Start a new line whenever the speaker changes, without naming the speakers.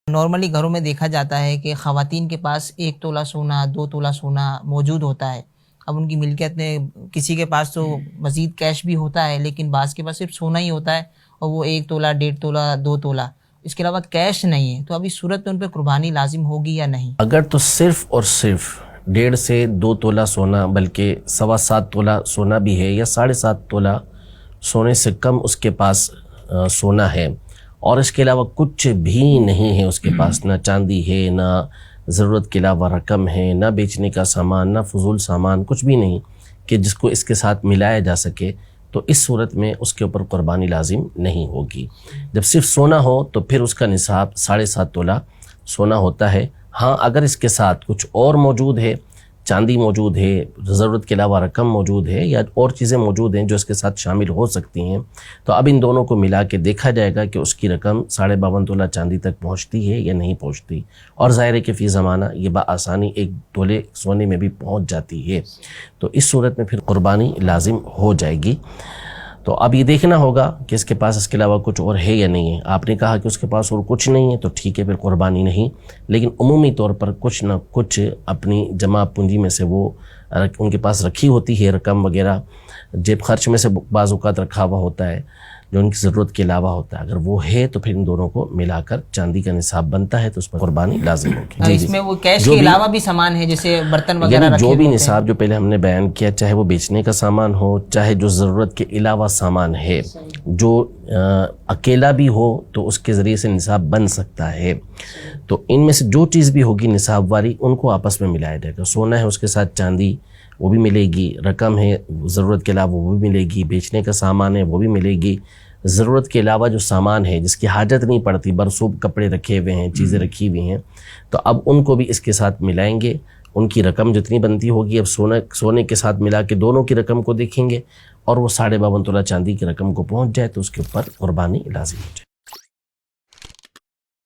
Normally گھروں میں دیکھا جاتا ہے کہ خواتین کے پاس 1 تولہ سونا 2 تولہ سونا موجود ہوتا ہے. اب ان کی ملکیت میں کسی کے پاس تو مزید کیش بھی ہوتا ہے، لیکن بعض کے پاس صرف سونا ہی ہوتا ہے اور وہ 1 تولہ 1.5 تولہ 2 تولہ، اس کے علاوہ کیش نہیں ہے. تو اب اس صورت میں ان پہ قربانی لازم ہوگی یا نہیں؟
اگر تو صرف اور صرف 1.5 سے 2 تولہ سونا، بلکہ 7.25 تولہ سونا بھی ہے یا 7.5 تولہ سونے سے کم اس کے پاس سونا ہے، اور اس کے علاوہ کچھ بھی نہیں ہے اس کے پاس، نہ چاندی ہے، نہ ضرورت کے علاوہ رقم ہے، نہ بیچنے کا سامان، نہ فضول سامان، کچھ بھی نہیں کہ جس کو اس کے ساتھ ملایا جا سکے، تو اس صورت میں اس کے اوپر قربانی لازم نہیں ہوگی. جب صرف سونا ہو تو پھر اس کا نصاب 7.5 تولہ سونا ہوتا ہے. ہاں اگر اس کے ساتھ کچھ اور موجود ہے، چاندی موجود ہے، ضرورت کے علاوہ رقم موجود ہے، یا اور چیزیں موجود ہیں جو اس کے ساتھ شامل ہو سکتی ہیں، تو اب ان دونوں کو ملا کے دیکھا جائے گا کہ اس کی رقم 52.5 تولہ چاندی تک پہنچتی ہے یا نہیں پہنچتی. اور ظاہر ہے کہ فی زمانہ یہ بآسانی 1 تولے سونے میں بھی پہنچ جاتی ہے، تو اس صورت میں پھر قربانی لازم ہو جائے گی. تو اب یہ دیکھنا ہوگا کہ اس کے پاس اس کے علاوہ کچھ اور ہے یا نہیں ہے. آپ نے کہا کہ اس کے پاس اور کچھ نہیں ہے تو ٹھیک ہے، پھر قربانی نہیں، لیکن عمومی طور پر کچھ نہ کچھ اپنی جمع پونجی میں سے وہ ان کے پاس رکھی ہوتی ہے، رقم وغیرہ جیب خرچ میں سے بعض اوقات رکھا ہوا ہوتا ہے جو ان کی ضرورت کے علاوہ ہوتا ہے. اگر وہ ہے تو پھر ان دونوں کو ملا کر چاندی کا نصاب بنتا ہے تو اس پر قربانی لازم ہوگی.
اس میں وہ کیش کے علاوہ بھی سامان ہے جیسے برتن وغیرہ
یعنی
رکھے
جو بھی
ہوتے ہیں.
نصاب جو پہلے ہم نے بیان کیا، چاہے وہ بیچنے کا سامان ہو، چاہے جو ضرورت کے علاوہ سامان ہے، جو اکیلا بھی ہو تو اس کے ذریعے سے نصاب بن سکتا ہے، تو ان میں سے جو چیز بھی ہوگی نصاب والی ان کو آپس میں ملایا جائے گا. سونا ہے اس کے ساتھ چاندی وہ بھی ملے گی، رقم ہے ضرورت کے علاوہ وہ بھی ملے گی، بیچنے کا سامان ہے وہ بھی ملے گی، ضرورت کے علاوہ جو سامان ہے جس کی حاجت نہیں پڑتی، برسوں کپڑے رکھے ہوئے ہیں، چیزیں رکھی ہوئی ہیں، تو اب ان کو بھی اس کے ساتھ ملائیں گے. ان کی رقم جتنی بنتی ہوگی اب سونے کے ساتھ ملا کے دونوں کی رقم کو دیکھیں گے، اور وہ 52.5 تولہ چاندی کی رقم کو پہنچ جائے تو اس کے اوپر قربانی لازم ہو جائے.